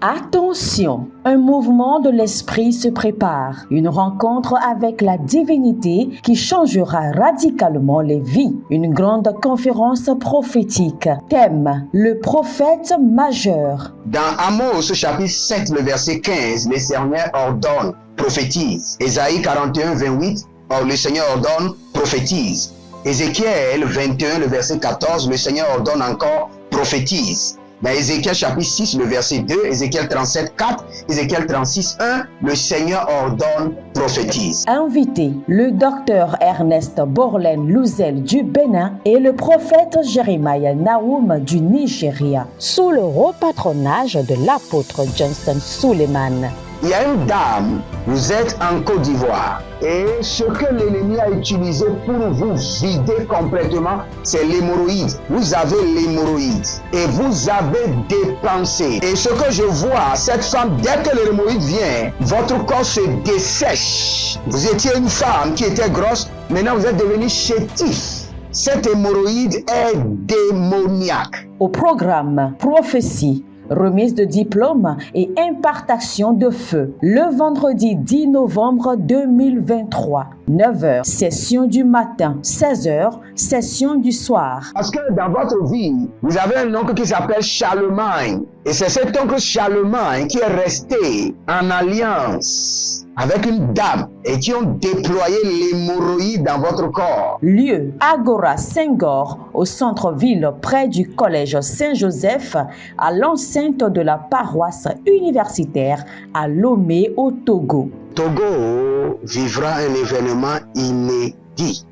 Attention, un mouvement de l'esprit se prépare, une rencontre avec la divinité qui changera radicalement les vies, une grande conférence prophétique. Thème, le prophète majeur. Dans Amos chapitre 7, le verset 15, le Seigneur ordonne, prophétise. Ésaïe 41, 28, le Seigneur ordonne, prophétise. Ézéchiel 21, le verset 14, le Seigneur ordonne encore, prophétise. Dans Ézéchiel chapitre 6, le verset 2, Ézéchiel 37, 4, Ézéchiel 36, 1, le Seigneur ordonne, prophétise. Invité, le docteur Ernest Borlen Louzel du Bénin et le prophète Jeremiah Nahum du Nigeria, sous le haut patronage de l'apôtre Johnson Suleiman. Il y a une dame, vous êtes en Côte d'Ivoire et ce que l'ennemi a utilisé pour vous vider complètement, c'est l'hémorroïde. Vous avez l'hémorroïde et vous avez dépensé. Et ce que je vois, cette femme, dès que l'hémorroïde vient, votre corps se dessèche. Vous étiez une femme qui était grosse, maintenant vous êtes devenu chétif. Cette hémorroïde est démoniaque. Au programme Prophétie, remise de diplôme et impartation de feu. Le vendredi 10 novembre 2023, 9h, session du matin, 16h, session du soir. Parce que dans votre vie, vous avez un oncle qui s'appelle Charlemagne. Et c'est cet oncle Charlemagne qui est resté en alliance avec une dame et qui ont déployé l'hémorroïde dans votre corps. Lieu, Agora Senghor, au centre-ville près du collège Saint-Joseph, à l'enceinte de la paroisse universitaire à Lomé au Togo. Togo vivra un événement inédit.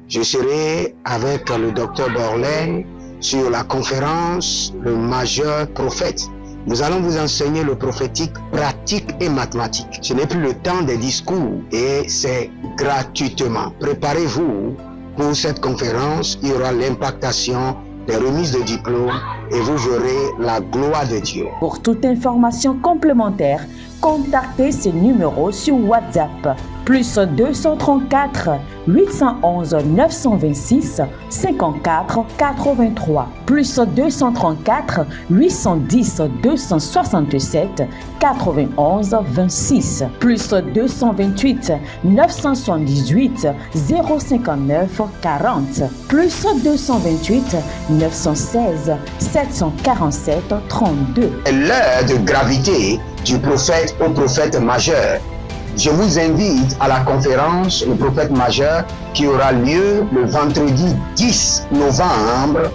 Je serai avec le docteur Borlen sur la conférence Le Majeur Prophète. Nous allons vous enseigner le prophétique pratique et mathématique. Ce n'est plus le temps des discours et c'est gratuitement. Préparez-vous pour cette conférence. Il y aura l'impactation des remises de diplômes et vous verrez la gloire de Dieu. Pour toute information complémentaire, contactez ces numéros sur WhatsApp. Plus 234 811 926 54 83. Plus 234 810 267 91 26. Plus 228 978 059 40. Plus 228 916 747 32. L'heure de gravité du prophète au prophète majeur. Je vous invite à la conférence Le Prophète Majeur qui aura lieu le vendredi 10 novembre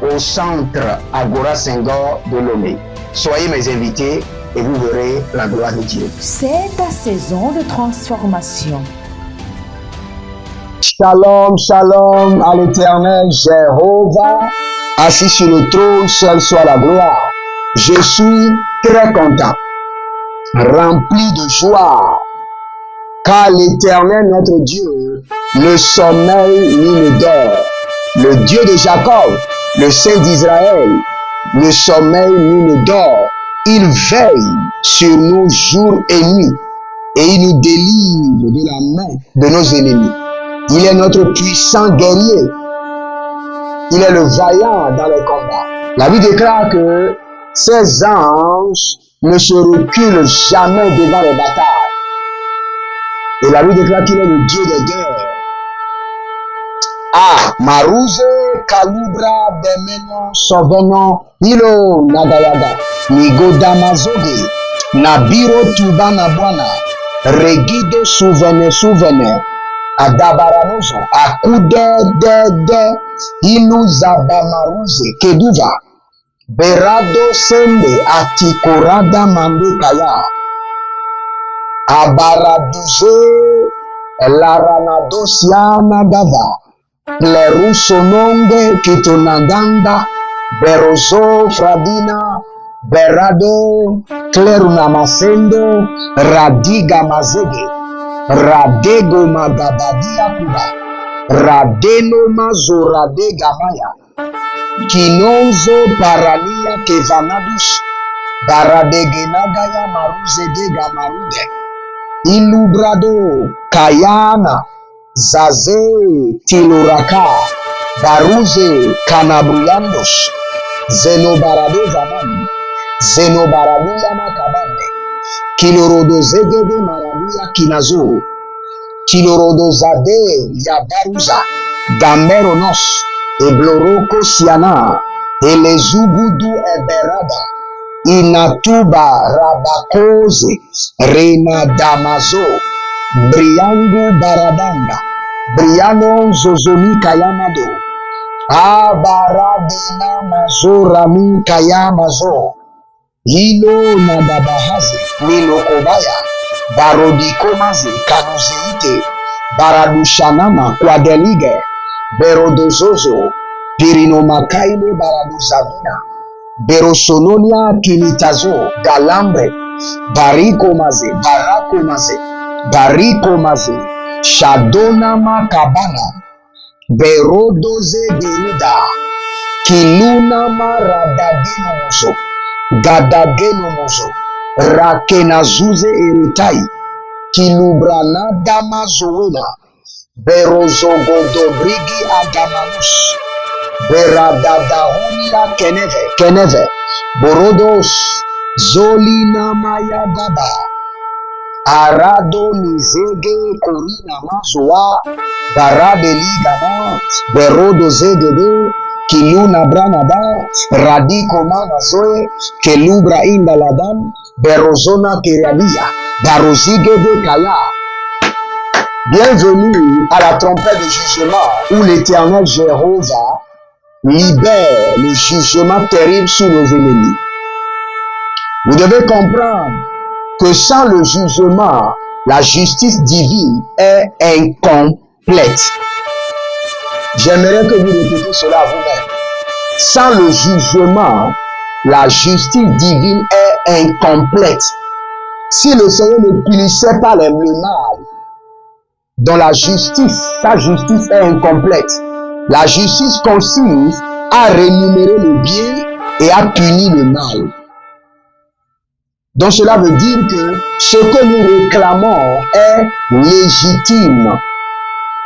au centre Agora Senghor de Lomé. Soyez mes invités et vous verrez la gloire de Dieu. C'est ta saison de transformation. Shalom, shalom à l'Éternel Jéhovah, assis sur le trône, seul soit la gloire. Je suis très content, rempli de joie. Car l'Éternel, notre Dieu, ne sommeille ni ne dort. Le Dieu de Jacob, le Saint d'Israël, ne sommeille ni ne dort. Il veille sur nous jour et nuit et il nous délivre de la main de nos ennemis. Il est notre puissant guerrier. Il est le vaillant dans les combats. La Bible déclare que ces anges ne se reculent jamais devant les batailles. Et la Bible déclare qu'il est le Dieu des guerres. Ah, Marouze, Kalubra, Bemeno, Soveno, Hilo, Nagayaga, Nigodamazoge, Nabiro, Tubana, Bwana, Regido, Souvene, Adabaranozo, Akude, Ilu, Zabamarouze, Keduva, Berado, Sende, Atikorada, Mandekaya, Abaraduze, Laranadosiana Gava, Lerusononge, Kitonaganda, Berozo, Fradina, Berado, Klerunamasendo, Radiga Mazege, Radego Magabadia Kuba, Radeno Mazoradega Maya, Kinozo Paralia Kevanadus, Baradegenagaya Maruze de Gamarude, Ilubrado, Kayana, Zaze, Tiluraka, Baruze, Kanabriandos, Zenobarade Zaman, Zenobarabuya makabande. Kilorodozegede marabuya kinazo. Kilorodozade yabaruza. Gameronos. Ebloroko siana. Elezubudu eberada. Inatuba rabakoze. Rena damazo. Briangu baradanga. Briano zozomi kayamado. Abaradina mazora mi kayamazo. Hilo na babahaze. Milo kobaya. Barodikomaze. Kanuzeite. Baradushanama kwadelige. Berodozozo. Pirinomakaile baraduzavina. Berosononia kinitazo. Galambre. Barikomaze. Barakomaze. Barikomaze. Shadonama kabana. Berodoze derida. Kilunama radagenomoso. Gadagenomoso. Rakenazuze eritai. Kilubranadama zoena. Berozogodobrigi agamanus. Beradadahunia keneve. Borodos. Zolina daba. Arado nizege korina mazoa. Barabeli gama. Berodo zegede. Kiluna branada. Radiko manazoe. Kelubra indaladam. Berozona kerialia. Barozigede kaya. Bienvenue à la trompette de jugement où l'Éternel Jéhovah libère le jugement terrible sur nos ennemis. Vous devez comprendre que sans le jugement, la justice divine est incomplète. J'aimerais que vous répétiez cela à vous-même. Sans le jugement, la justice divine est incomplète. Si le Seigneur ne punissait pas le mal, dans la justice, sa justice est incomplète. La justice consiste à rémunérer le bien et à punir le mal. Donc cela veut dire que ce que nous réclamons est légitime.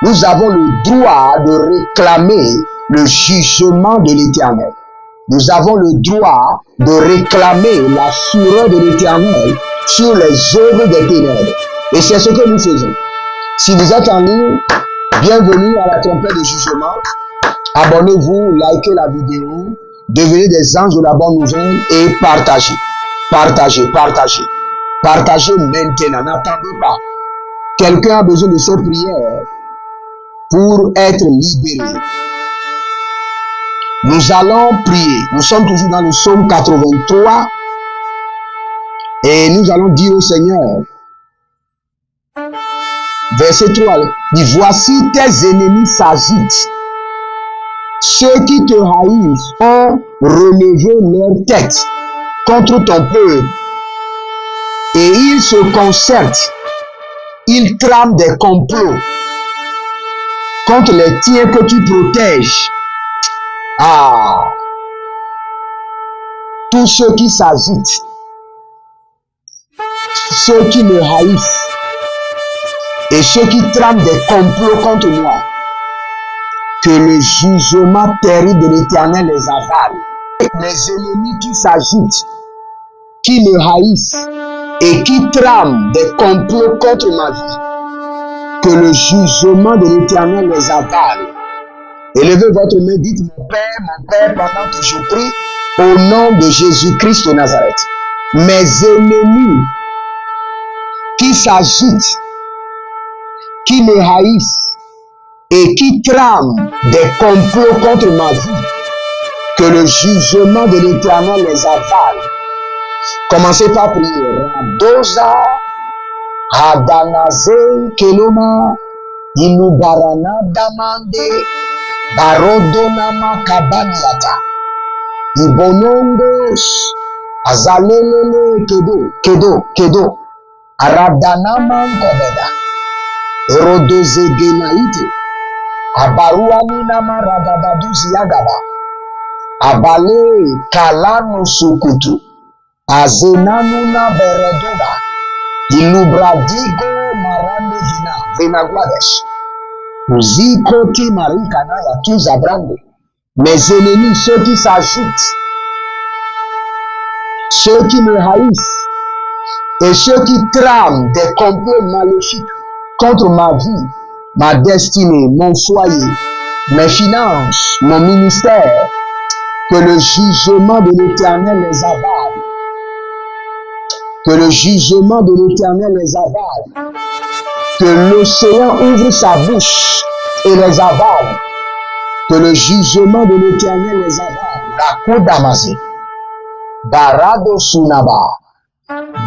Nous avons le droit de réclamer le jugement de l'Éternel. Nous avons le droit de réclamer la fureur de l'Éternel sur les œuvres des ténèbres. Et c'est ce que nous faisons. Si vous êtes en ligne, bienvenue à la trompette de jugement. Abonnez-vous, likez la vidéo, devenez des anges de la bonne nouvelle et partagez. Partagez maintenant, n'attendez pas. Quelqu'un a besoin de cette prière pour être libéré. Nous allons prier. Nous sommes toujours dans le psaume 83 et nous allons dire au Seigneur, verset 3, dit, voici tes ennemis s'agitent. Ceux qui te haïssent ont relevé leur tête contre ton peuple. Et ils se concertent. Ils trament des complots contre les tiens que tu protèges. Ah! Tous ceux qui s'agitent, ceux qui me haïssent, et ceux qui trament des complots contre moi, que le jugement terrible de l'Éternel les avale. Les ennemis qui s'agitent, qui me haïssent et qui trament des complots contre ma vie, que le jugement de l'Éternel les avale. Élevez votre main, dites mon Père, pendant que je prie, au nom de Jésus-Christ de Nazareth. Mes ennemis qui s'agitent, qui me haïssent et qui trament des complots contre ma vie, que le jugement de l'Éternel les avale. Commencez par prier. Doza, Adanaze, Keloma, Inubarana, Damande, Barodonama, Kabaniata, Ibonongos, Azalelele, Kedo, Aradanama, Kobeda, Erodoze, Genaite, Abaruani, Nama, Ragabadus, Yagaba, Abale, Kalano, Sukutu, Azenanuna, Beredoda, Ilubradigo, Marande, Hina, Venagladesh, Zikoti, Marikana, Yatuz, Abrande, mes ennemis, ceux qui s'ajoutent, ceux qui me haïssent et ceux qui trament des complots maléfiques contre ma vie, ma destinée, mon foyer, mes finances, mon ministère, que le jugement de l'Éternel les avale. Que le jugement de l'Éternel les avale. Que l'océan ouvre sa bouche et les avale. Que le jugement de l'Éternel les avale. La Kodamase. Barado Sunaba.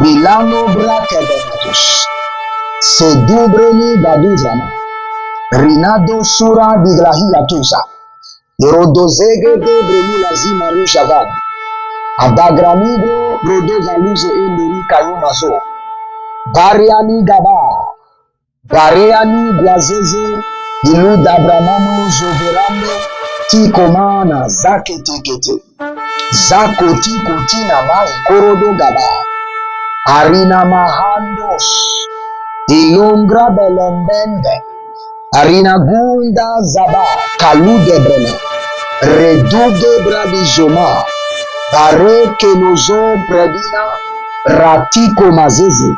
Bilano Brakebenatus. Sedubreni Gaduzana. Rinado Sura Digrahiyatusa. Rodozege de Bremulazi Maru Shavan. Adagramigo Rodozaluze Enderi Kayumazo. Bariani Gaba. Bareani Guazeze. Ilu Dabramano Zoverano. Tikomana Zaketekete. Zakoti Kotina Mai Korodo Gaba. Arina Mahandos. Ilongra Belembende. Arina Gunda Zaba. Kalude Brena. Reduge Bradijoma. Bare Kenozo Bredina. Ratiko Mazeze.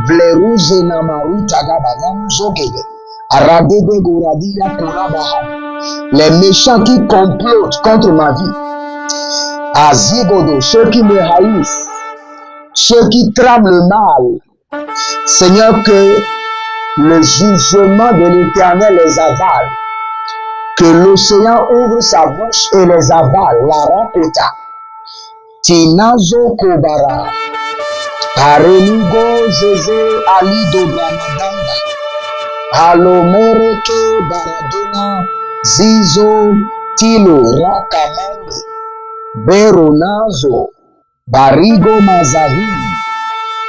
Vleruze Namaruta Gabayan Zogede. Aradede Gouradia Korabaha. Les méchants qui complotent contre ma vie. Azigodo, ceux qui me haïssent, ceux qui trament le mal. Seigneur, que le jugement de l'Éternel les avale. Que l'océan ouvre sa bouche et les avale. La rakota. Tinazo Kobara. Arenigo Zeze Ali Dobramadanda. Alomereke Baradona. Zizo Tilo Rakamande. Beronazo. Barigo Mazahi.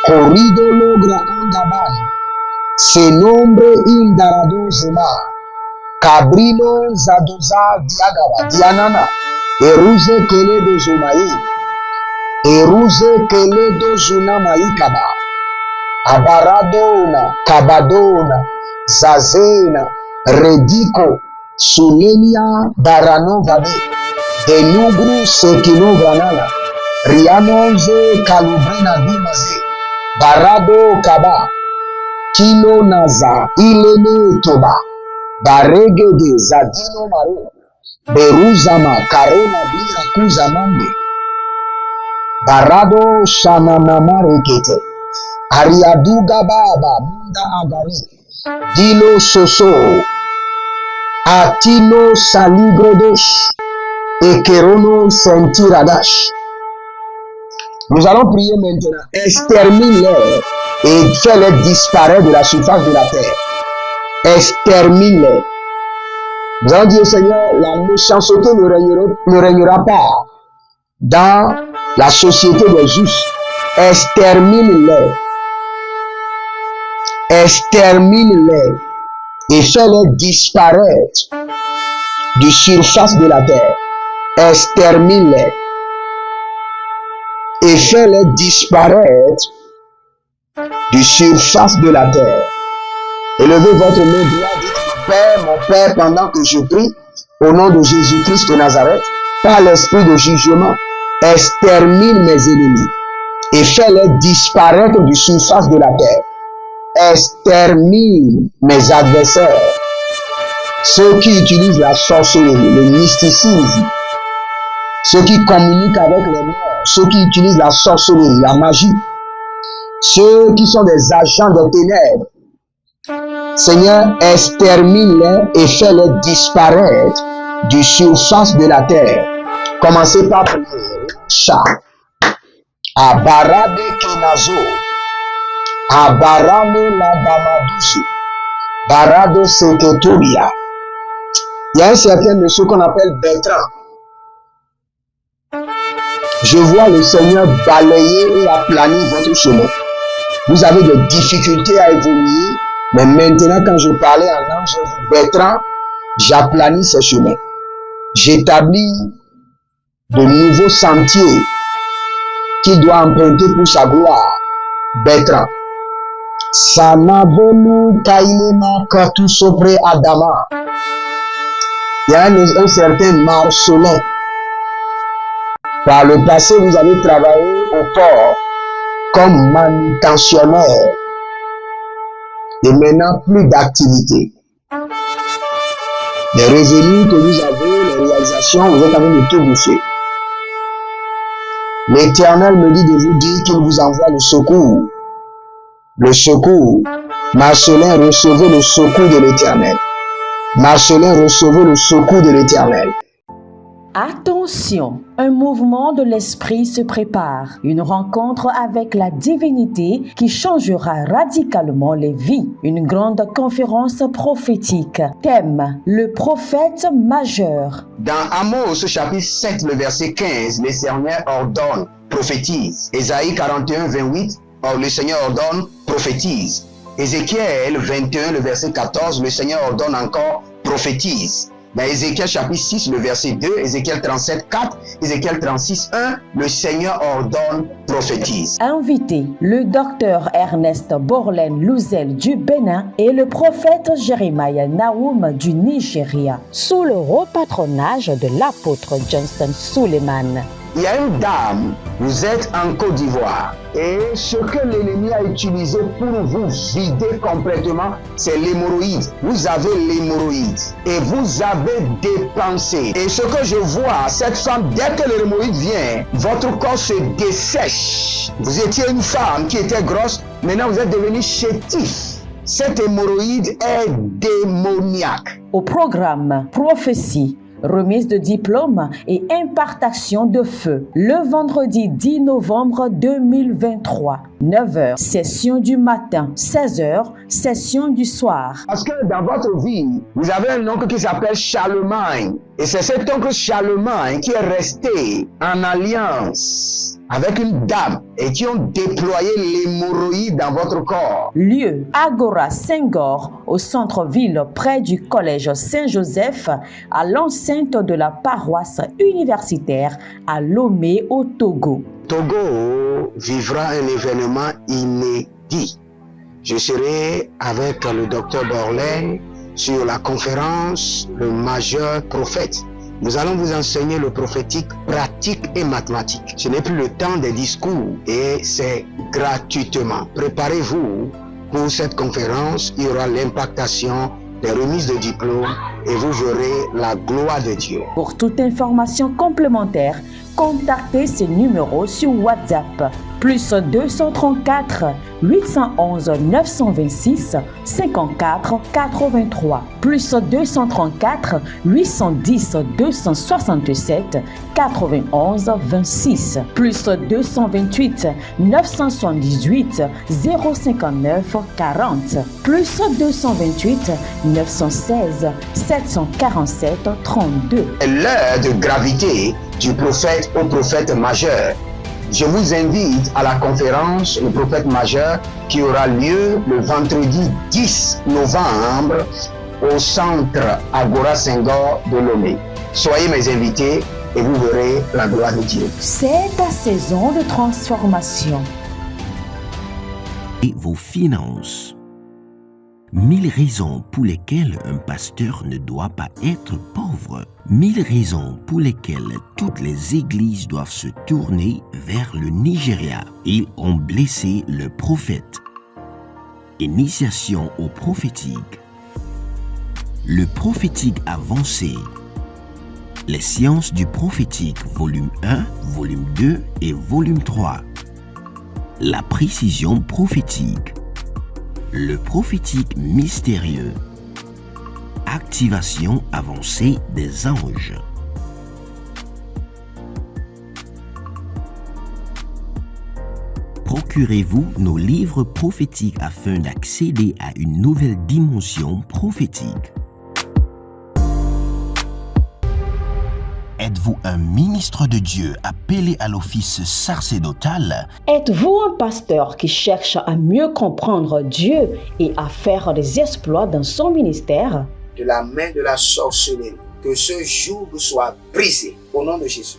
Corrido Logra Andaban. Se nombre Indarado Zema. Cabrino Zadoza Diagaba Dianana. Eruze Kele de Zumaï. Eruze Kele de Zunamaïkaba. Abaradona. Kabadona. Zazena. Rediko. Sulemia Barano Vabe. Denugru Sekino Granana. Rianonze Kalubrena Dimaze. Barado Kaba. Kilo Naza. Ilene Toba. Baregede Zadino Maro. Beruzama Karona Bira Kuzamande. Barado Shananama Rekete. Ariaduga Baba Munda Agari. Dilo Soso. Atino Saligrodos. Ekerono Sentiradash. Nous allons prier maintenant. Extermine-les et fais-les disparaître de la surface de la terre. Extermine-les. Nous allons dire au Seigneur, la méchanceté ne régnera pas dans la société des justes. Extermine-les. Extermine-les et fais-les disparaître du surface de la terre. Extermine-les et fais-les disparaître du surface de la terre. Élevez votre main droite, mon Père, pendant que je prie, au nom de Jésus-Christ de Nazareth, par l'esprit de jugement, extermine mes ennemis et fais-les disparaître du surface de la terre. Extermine mes adversaires, ceux qui utilisent la sorcellerie, le mysticisme, ceux qui communiquent avec les morts, ceux qui utilisent la sorcellerie, la magie, ceux qui sont des agents des ténèbres. Seigneur, extermine-les et fais-les disparaître du surface de la terre. Commencez par prier. Cha. Abarade Kenazo. Abarame la Damadusu. Barado Seketobia. Il y a un certain monsieur qu'on appelle Bertrand. Je vois le Seigneur balayer et aplanir votre chemin. Vous avez des difficultés à évoluer, mais maintenant quand je parlais en langue, je dis Bertrand, j'aplanis ces chemins. J'établis de nouveaux sentiers qu'il doit emprunter pour sa gloire. Bertrand. Sanavolu Kailema Katu Sopre Adama. Il y a un certain Marcelin. Par le passé, vous avez travaillé au port comme manutentionnaire. Et maintenant, plus d'activité. Les revenus que vous avez, les réalisations, vous êtes en train de tout bouffer. L'Éternel me dit de vous dire qu'il vous envoie le secours. Le secours. Marcelin, recevez le secours de l'Éternel. Marcelin, recevez le secours de l'Éternel. Attention, un mouvement de l'esprit se prépare, une rencontre avec la divinité qui changera radicalement les vies, une grande conférence prophétique. Thème, le prophète majeur. Dans Amos chapitre 7, le verset 15, le Seigneur ordonne, prophétise. Ésaïe 41, 28, le Seigneur ordonne, prophétise. Ézéchiel 21, le verset 14, le Seigneur ordonne encore, prophétise. Dans Ézéchiel chapitre 6, le verset 2, Ézéchiel 37, 4, Ézéchiel 36, 1, le Seigneur ordonne, prophétise. Invité, le docteur Ernest Borlen Louzel du Bénin et le prophète Jeremiah Nahum du Nigeria, sous le haut patronage de l'apôtre Johnson Suleiman. Il y a une dame, vous êtes en Côte d'Ivoire et ce que l'ennemi a utilisé pour vous vider complètement, c'est l'hémorroïde. Vous avez l'hémorroïde et vous avez dépensé. Et ce que je vois, cette femme, dès que l'hémorroïde vient, votre corps se dessèche. Vous étiez une femme qui était grosse, maintenant vous êtes devenu chétif. Cette hémorroïde est démoniaque. Au programme Prophétie, remise de diplôme et impartation de feu. Le vendredi 10 novembre 2023, 9h, session du matin, 16h, session du soir. Parce que dans votre vie, vous avez un oncle qui s'appelle Charlemagne. Et c'est cet oncle Charlemagne qui est resté en alliance avec une dame et qui ont déployé l'hémorroïde dans votre corps. Lieu, Agora Senghor, au centre-ville près du collège Saint-Joseph, à l'enceinte de la paroisse universitaire à Lomé au Togo. Togo vivra un événement inédit. Je serai avec le docteur Borlen sur la conférence Le Majeur Prophète. Nous allons vous enseigner le prophétique pratique et mathématique. Ce n'est plus le temps des discours et c'est gratuitement. Préparez-vous pour cette conférence. Il y aura l'impactation des remises de diplômes et vous verrez la gloire de Dieu. Pour toute information complémentaire, contactez ces numéros sur WhatsApp. Plus 234 811 926 54 83. Plus 234 810 267 91 26. Plus 228 978 059 40. Plus 228 916 747 32. L'heure de gravité du prophète au prophète majeur. Je vous invite à la conférence Le Prophète Majeur qui aura lieu le vendredi 10 novembre au centre Agora Senghor de Lomé. Soyez mes invités et vous verrez la gloire de Dieu. C'est ta saison de transformation. Et vos finances. 1000 raisons pour lesquelles un pasteur ne doit pas être pauvre. 1000 raisons pour lesquelles toutes les églises doivent se tourner vers le Nigeria. Ils ont blessé le prophète. Initiation au prophétique. Le prophétique avancé. Les sciences du prophétique, volume 1, volume 2 et volume 3. La précision prophétique. Le prophétique mystérieux. Activation avancée des anges. Procurez-vous nos livres prophétiques afin d'accéder à une nouvelle dimension prophétique. Êtes-vous un ministre de Dieu appelé à l'office sacerdotal? Êtes-vous un pasteur qui cherche à mieux comprendre Dieu et à faire des exploits dans son ministère? De la main de la sorcellerie, que ce joug soit brisé au nom de Jésus.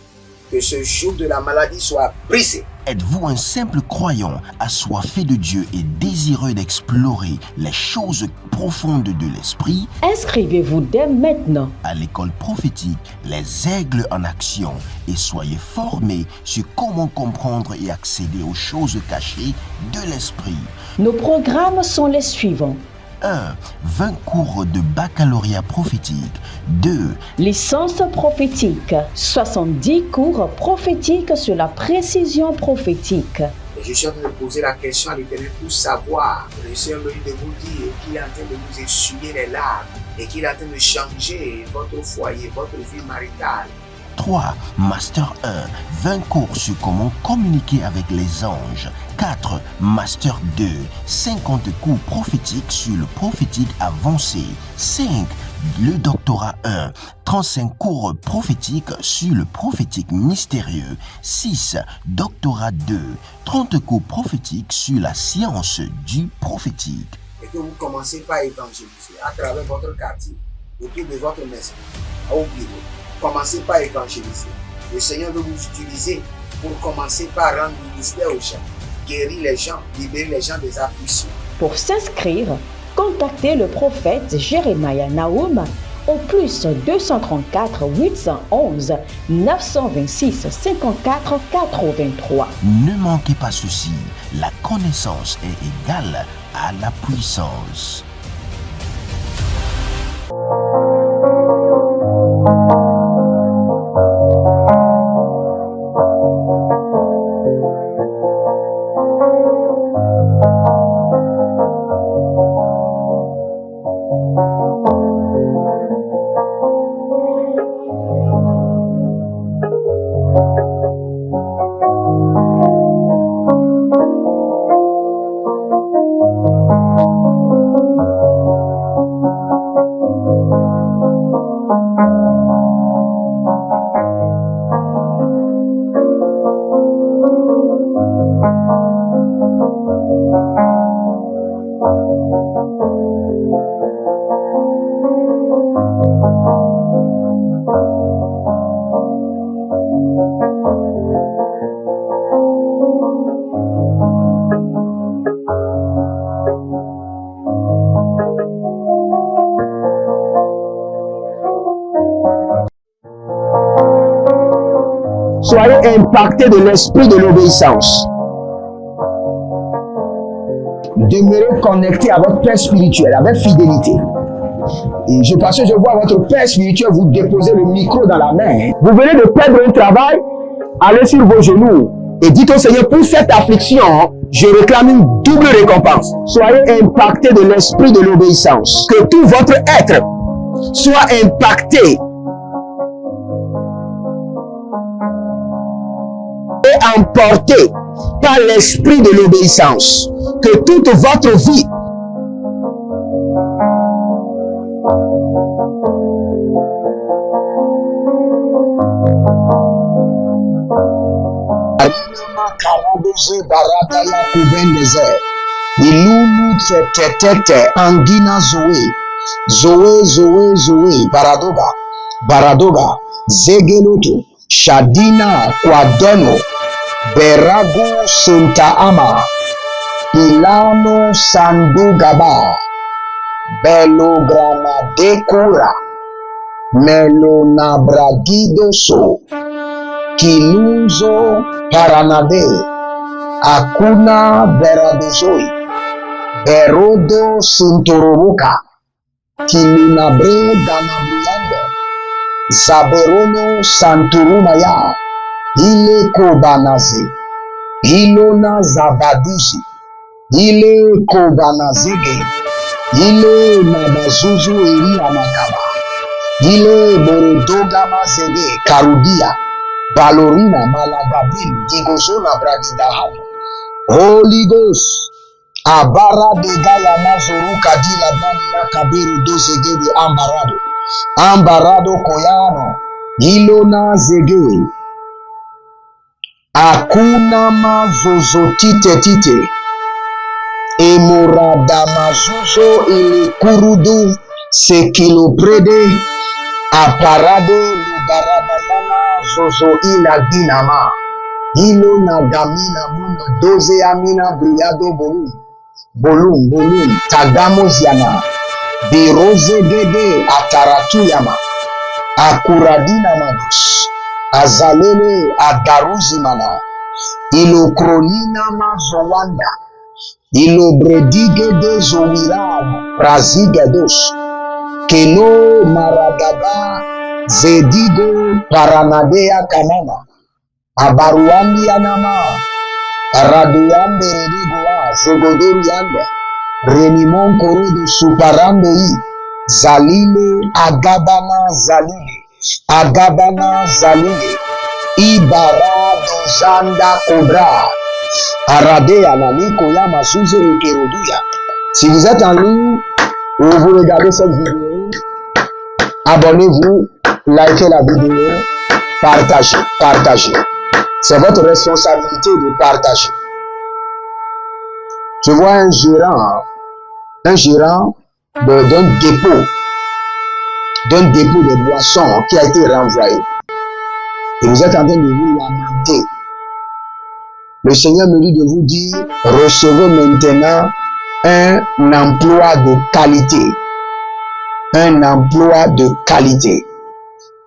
que ce joug de la maladie soit brisé. Êtes-vous un simple croyant assoiffé de Dieu et désireux d'explorer les choses profondes de l'esprit? Inscrivez-vous dès maintenant À l'école prophétique Les Aigles en Action et soyez formés sur comment comprendre et accéder aux choses cachées de l'esprit. Nos programmes sont les suivants. 1. 20 cours de baccalauréat prophétique. 2. Licence prophétique. 70 cours prophétiques sur la précision prophétique. Et je suis en train de poser la question à l'Éternel pour savoir. Le Seigneur me dit de vous dire qu'il est en train de vous essuyer les larmes et qu'il est en train de changer votre foyer, votre vie maritale. 3. Master 1. 20 cours sur comment communiquer avec les anges. 4. Master 2. 50 cours prophétiques sur le prophétique avancé. 5. Le doctorat 1. 35 cours prophétiques sur le prophétique mystérieux. 6. Doctorat 2. 30 cours prophétiques sur la science du prophétique. Et que vous commencez par évangéliser à travers votre quartier, autour de votre maison, au bureau. Commencez par évangéliser. Le Seigneur veut vous utiliser pour commencer par rendre ministère aux gens, guérir les gens, libérer les gens des afflictions. Pour s'inscrire, contactez le prophète Jérémia Naoum au plus 234 811 926 54 83. Ne manquez pas ceci, la connaissance est égale à la puissance. Soyez impactés de l'esprit de l'obéissance. Demeurez connectés à votre Père spirituel avec fidélité. Et parce que je vois votre Père spirituel vous déposer le micro dans la main. Vous venez de perdre un travail, allez sur vos genoux et dites au Seigneur, pour cette affliction, je réclame une double récompense. Soyez impactés de l'esprit de l'obéissance. Que tout votre être soit impacté et emporté par l'esprit de l'obéissance. Que toute votre vie Baradoga Zegeloto Shadina Kwadeno Berago Suntaama Ilano Sandugaba Belogranadekura Melonabradidoso Kiluzo Paranade Akuna Beradozoi Berodo Suntururuka Kilunabre Ganabriande Zaberono Santurumaya Ile Kobanaze Ilona Zabaduzi Ile Kobanazege Ile Nabazuzu Eri Amakaba Ile Borodoga Mazege Karudia Balorina Malagabil Digozona Bradidaha Holy Ghost Abara de Gaya Mazuru Kadila Banda Kabiru Dozegedi Ambarado Koyano Ilona Zege Akuna Mazozo Tite Emorada Mazuzo Ili Kurudu Sekiloprede Aparade Lugarabana zozo ila dinama. Ilo nagamina muno doze amina briado bolum. Bolum tagamo ziana. Biroze gede ataratuyama. Akuradina manus. Azalele adaruzimana. Ilo kronina mazowanda. Ilo bredige de zowirama. Brazigados. Keno maradaba. Zedigo paranadea kanama. Abaruandi anama. Raduande redigoa. Zegodoriande. Renimon korodo suparandei. Zalile agabana zalile. Agabana zalile. Ibarado zanda kobra. Aradea naliko yama suze keroduya. Si vous êtes en ligne ou vous regardez cette vidéo, abonnez-vous, likez la vidéo, partagez. C'est votre responsabilité de partager. Je vois un gérant d'un dépôt de boissons qui a été renvoyé. Et vous êtes en train de vous lamenter. Le Seigneur me dit de vous dire, recevez maintenant un emploi de qualité. Un emploi de qualité.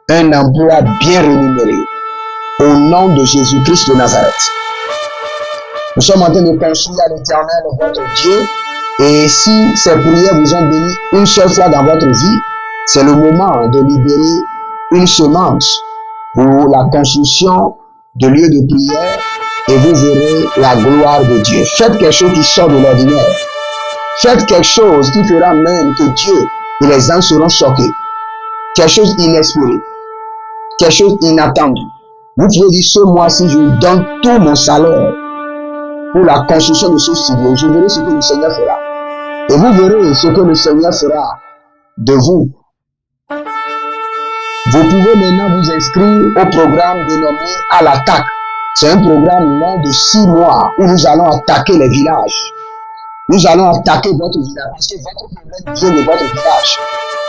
Un emploi bien rémunéré. Au nom de Jésus-Christ de Nazareth. Nous sommes en train de construire à l'Éternel votre Dieu. Et si ces prières vous ont béni une seule fois dans votre vie, c'est le moment de libérer une semence pour la construction de lieux de prière et vous verrez la gloire de Dieu. Faites quelque chose qui sort de l'ordinaire. Faites quelque chose qui fera même que Dieu et les anges seront choqués. Quelque chose inespéré. Quelque chose inattendu. Vous pouvez dire ce mois-ci, je donne tout mon salaire pour la construction de ce studio. Je verrai ce que le Seigneur fera. Et vous verrez ce que le Seigneur fera de vous. Vous pouvez maintenant vous inscrire au programme dénommé À l'attaque. C'est un programme long de 6 mois où nous allons attaquer les villages. Nous allons attaquer votre village parce que votre problème vient de votre village.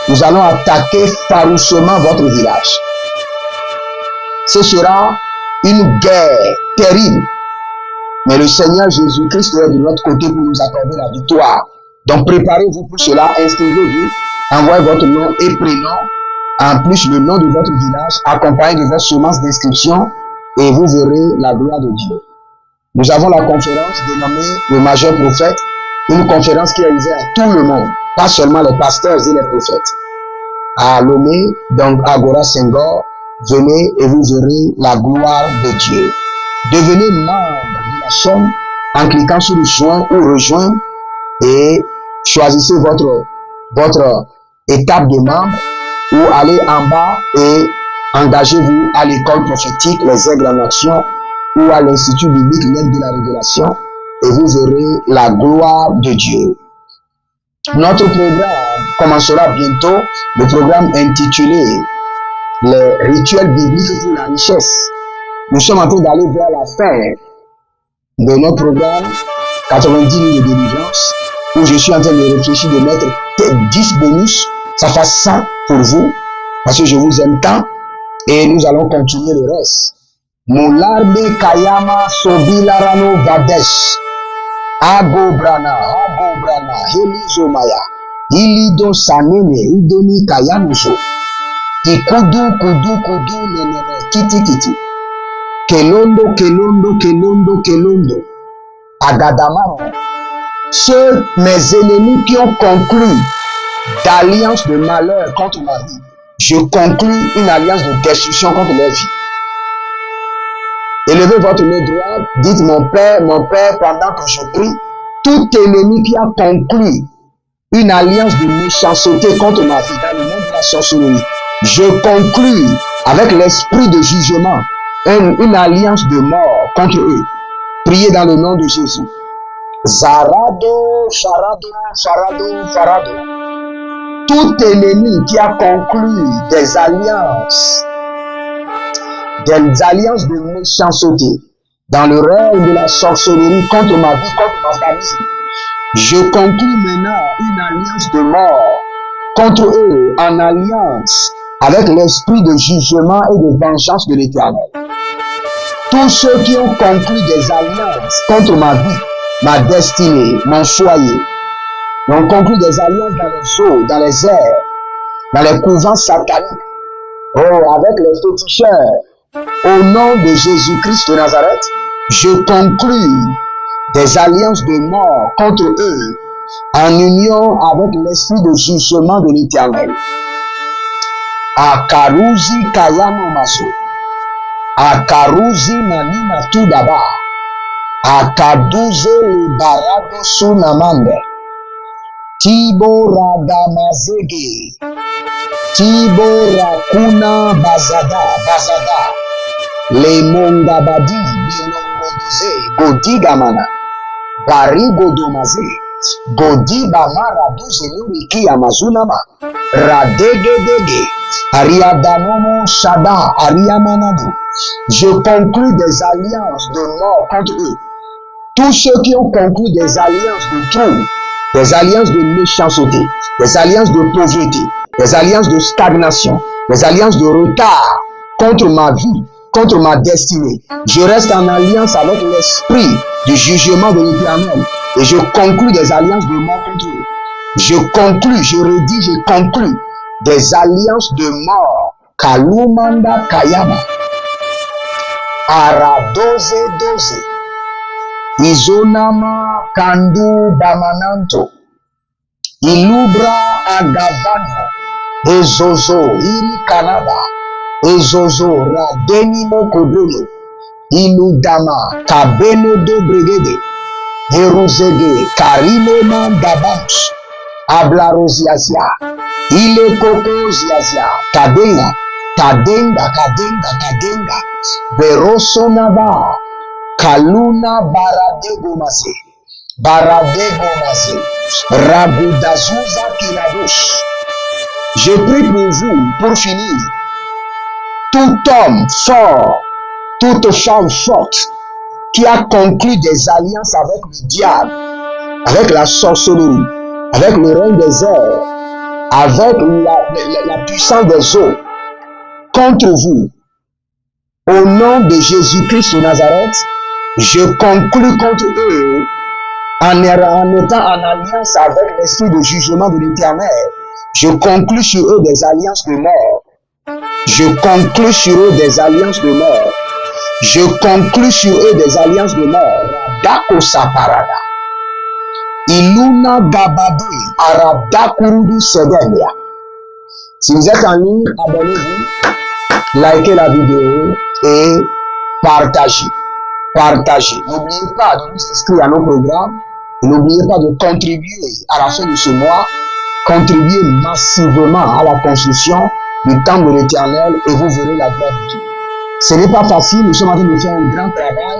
Nous allons attaquer farouchement votre village. Ce sera une guerre terrible. Mais le Seigneur Jésus-Christ est de notre côté pour nous accorder la victoire. Donc préparez-vous pour cela, inscrivez-vous, envoyez votre nom et prénom, en plus le nom de votre village, accompagné de votre semence d'inscription, et vous verrez la gloire de Dieu. Nous avons la conférence dénommée le majeur prophète, une conférence qui est ouverte à tout le monde, pas seulement les pasteurs et les prophètes. À Lomé, donc Agora Senghor, venez et vous verrez la gloire de Dieu. Devenez membre de la chaîne en cliquant sur le joint ou rejoindre et choisissez votre étape de membre ou allez en bas et engagez-vous à l'école prophétique Les Aigles en Action ou à l'Institut biblique L'aide de la Révélation et vous verrez la gloire de Dieu. Notre programme commencera bientôt, le programme intitulé Les rituels bibliques pour la richesse. Nous sommes en train d'aller vers la fin de notre programme 90 000 de délivrance où je suis en train de réfléchir de mettre 10 bonus, ça fait 100 pour vous parce que je vous aime tant et nous allons continuer le reste. Molarbe Kayama Sobilarano Vadesh Agobrana, Helizomaya, Ilido Sanene, Idoni Kayamuso, Kikudu, Nenene, Kiti, Kelondo, Agadamano. Ceux, mes ennemis qui ont conclu d'alliance de malheur contre ma vie, je conclus une alliance de destruction contre leur vie. Élevez votre main droite, dites mon Père, pendant que je prie, tout ennemi qui a conclu une alliance de méchanceté contre ma vie dans le monde de la sorcellerie, je conclus avec l'esprit de jugement une alliance de mort contre eux. Priez dans le nom de Jésus. Zarado, Farado. Tout ennemi qui a conclu des alliances de méchanceté dans le règne de la sorcellerie contre ma vie, contre ma famille, je conclus maintenant une alliance de mort contre eux en alliance avec l'esprit de jugement et de vengeance de l'Éternel. Tous ceux qui ont conclu des alliances contre ma vie, ma destinée, mon foyer, ont conclu des alliances dans les eaux, dans les airs, dans les couvents sataniques, avec les féticheurs, au nom de Jésus-Christ de Nazareth, je conclus des alliances de mort contre eux, en union avec l'esprit de jugement de l'Éternel. Akaruzi kayano maso, akaruzi manina tudaba, akaduze libarado sunamande, tibo radamazege, tibo rakuna bazada, le mongabadi, bilongodoze, godigamana, barigodomaze, Godiba maraduze nuriki amazunama radegedege ariadanomo shada ariamanado. Je conclus des alliances de mort contre eux. Tous ceux qui ont conclu des alliances de trouble, des alliances de méchanceté, des alliances de pauvreté, des alliances de stagnation, des alliances de retard contre ma vie, contre ma destinée. Je reste en alliance avec l'esprit du jugement de l'Éternel. Et je conclus des alliances de mort contre eux. Je conclus, je redis, je conclus des alliances de mort. Kalumanda Kayama. Aradoze doze. Izonama Kandu Bamananto. Ilubra Agavano. Ezozo Iri Kanada. Ezozo Radenimo Kodono. Iludama Kabeno do Brigade. Heruzege, Karilema Dabams, Ablaroziazia, Ile Kokoziazia, Kadenga, Berosonava, Kaluna Baradegomase, Rabudazuza Kilabush. Je prie pour vous, pour finir, tout homme fort, toute femme forte, qui a conclu des alliances avec le diable, avec la sorcellerie, avec le règne des airs, avec la puissance des eaux, contre vous. Au nom de Jésus-Christ de Nazareth, je conclus contre eux en étant en alliance avec l'esprit de jugement de l'Éternel. Je conclus sur eux des alliances de mort. Je conclus sur eux des alliances de mort. Je conclus sur eux des alliances de mort. Dako Saparada. Iluna Gabade. Aradakurudu Sedenia. Si vous êtes en ligne, abonnez-vous, likez la vidéo et partagez. Partagez. N'oubliez pas de vous inscrire à nos programmes. N'oubliez pas de contribuer à la fin de ce mois. Contribuez massivement à la construction du temple de l'Éternel et vous verrez la gloire de Dieu. Ce n'est pas facile, nous sommes en train de faire un grand travail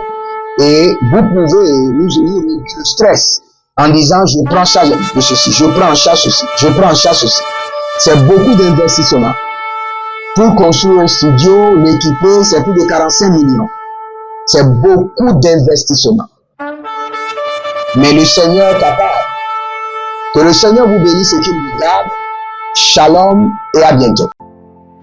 et vous pouvez nous réduire le stress en disant je prends en charge de ceci, je prends en charge ceci, je prends en charge ceci. C'est beaucoup d'investissement. Pour construire un studio, l'équiper, c'est plus de 45 millions. C'est beaucoup d'investissement. Mais le Seigneur est capable. Que le Seigneur vous bénisse et qu'il vous garde. Shalom et à bientôt.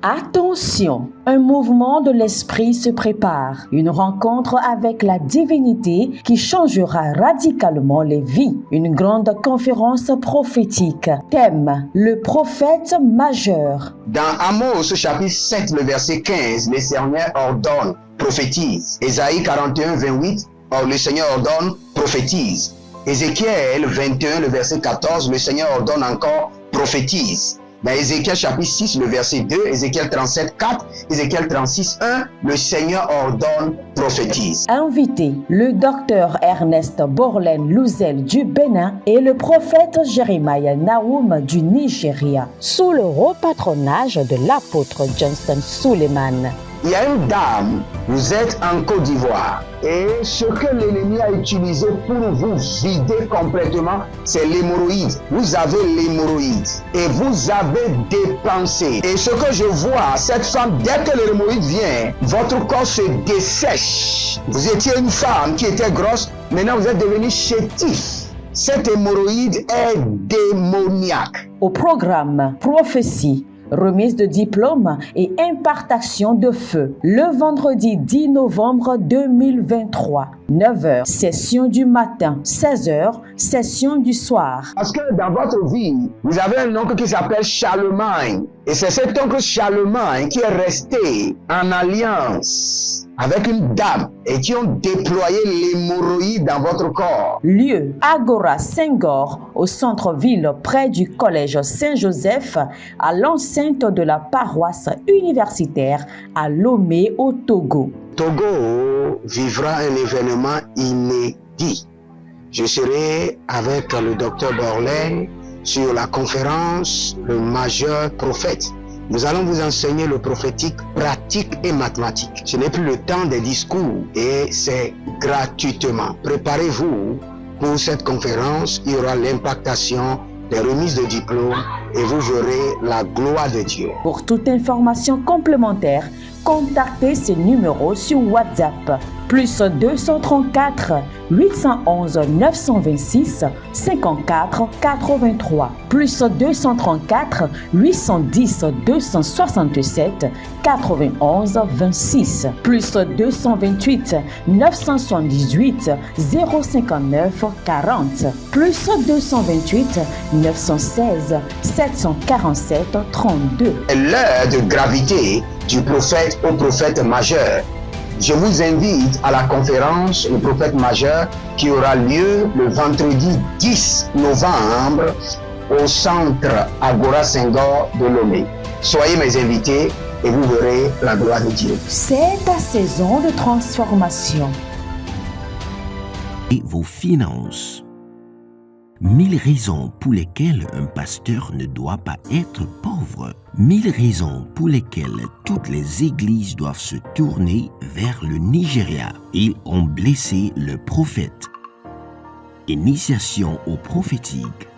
Attention, un mouvement de l'esprit se prépare, une rencontre avec la divinité qui changera radicalement les vies, une grande conférence prophétique. Thème, le prophète majeur. Dans Amos chapitre 7, le verset 15, le Seigneur ordonne, prophétise. Ésaïe 41, 28, le Seigneur ordonne, prophétise. Ézéchiel 21, le verset 14, le Seigneur ordonne encore, prophétise. Dans Ézéchiel chapitre 6, le verset 2, Ézéchiel 37, 4, Ézéchiel 36, 1, le Seigneur ordonne, prophétise. Invité, le docteur Ernest Borlen Louzel du Bénin et le prophète Jeremiah Nahum du Nigeria, sous le haut patronage de l'apôtre Johnston Suleiman. Il y a une dame, vous êtes en Côte d'Ivoire et ce que l'ennemi a utilisé pour vous vider complètement, c'est l'hémorroïde. Vous avez l'hémorroïde et vous avez dépensé. Et ce que je vois, cette femme, dès que l'hémorroïde vient, votre corps se dessèche. Vous étiez une femme qui était grosse, maintenant vous êtes devenu chétif. Cette hémorroïde est démoniaque. Au programme Prophétie, remise de diplôme et impartation de feu. Le vendredi 10 novembre 2023, 9h, session du matin, 16h, session du soir. Parce que dans votre vie, vous avez un oncle qui s'appelle Charlemagne. Et c'est cet oncle Charlemagne qui est resté en alliance avec une dame et qui ont déployé l'hémorroïde dans votre corps. Lieu, Agora Senghor, au centre-ville près du collège Saint-Joseph, à l'enceinte de la paroisse universitaire à Lomé au Togo. Togo vivra un événement inédit. Je serai avec le docteur Borlin sur la conférence Le Majeur Prophète. Nous allons vous enseigner le prophétique pratique et mathématique. Ce n'est plus le temps des discours et c'est gratuitement. Préparez-vous pour cette conférence. Il y aura l'impactation des remises de diplômes et vous verrez la gloire de Dieu. Pour toute information complémentaire, contactez ces numéros sur WhatsApp. Plus 234 811 926 54 83. Plus 234 810 267 91 26. Plus 228 978 059 40. Plus 228 916 747 32. L'heure de gravité du prophète au prophète majeur. Je vous invite à la conférence Le Prophète Majeur qui aura lieu le vendredi 10 novembre au centre Agora Senghor de Lomé. Soyez mes invités et vous verrez la gloire de Dieu. C'est ta saison de transformation. Et vos finances. 1000 raisons pour lesquelles un pasteur ne doit pas être pauvre. 1000 raisons pour lesquelles toutes les églises doivent se tourner vers le Nigeria. Ils ont blessé le prophète. Initiation au prophétique.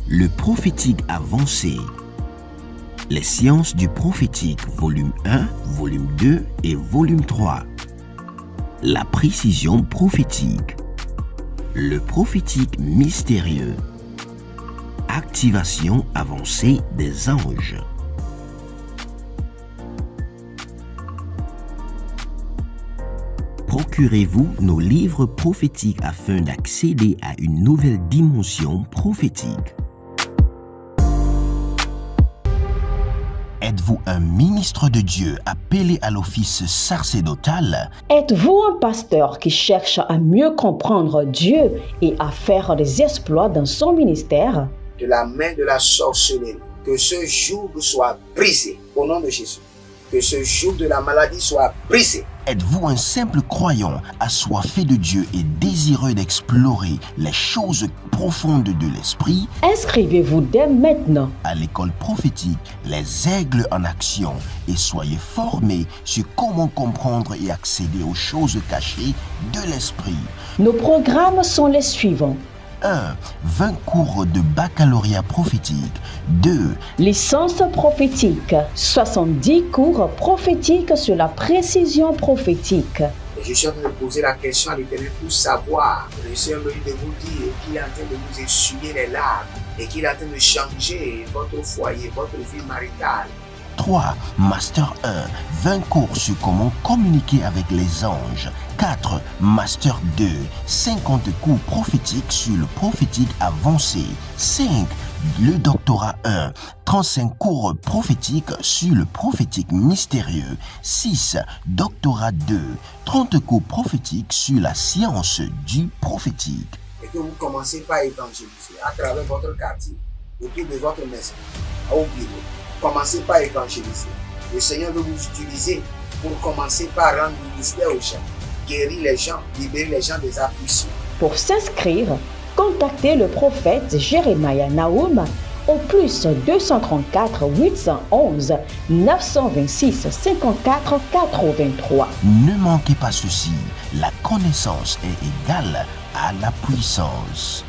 Le prophétique avancé. Les sciences du prophétique, volume 1, volume 2 et volume 3. La précision prophétique. Le prophétique mystérieux. Activation avancée des anges. Procurez-vous nos livres prophétiques afin d'accéder à une nouvelle dimension prophétique. Êtes-vous un ministre de Dieu appelé à l'office sacerdotal? Êtes-vous un pasteur qui cherche à mieux comprendre Dieu et à faire des exploits dans son ministère? De la main de la sorcellerie, que ce joug soit brisé au nom de Jésus. Que ce joug de la maladie soit brisé. Êtes-vous un simple croyant assoiffé de Dieu et désireux d'explorer les choses profondes de l'esprit? Inscrivez-vous dès maintenant À l'école prophétique, les aigles en action, et soyez formés sur comment comprendre et accéder aux choses cachées de l'esprit. Nos programmes sont les suivants. 1. 20 cours de baccalauréat prophétique. 2. Licence prophétique. 70 cours prophétiques sur la précision prophétique. Et je suis en train de poser la question à l'Éternel pour savoir. Je suis en train de vous dire qu'il est en train de vous essuyer les larmes et qu'il est en train de changer votre foyer, votre vie maritale. 3. Master 1. 20 cours sur comment communiquer avec les anges. 4. Master 2. 50 cours prophétiques sur le prophétique avancé. 5. Le doctorat 1. 35 cours prophétiques sur le prophétique mystérieux. 6. Doctorat 2. 30 cours prophétiques sur la science du prophétique. Et que vous commencez par évangéliser à travers votre quartier, autour de votre maison, au bureau. Commencez par évangéliser. Le Seigneur veut vous utiliser pour commencer par rendre ministère aux gens, guérir les gens, libérer les gens des afflictions. Pour s'inscrire, contactez le prophète Jérémia Naoum au plus 234 811 926 54 83. Ne manquez pas ceci, la connaissance est égale à la puissance.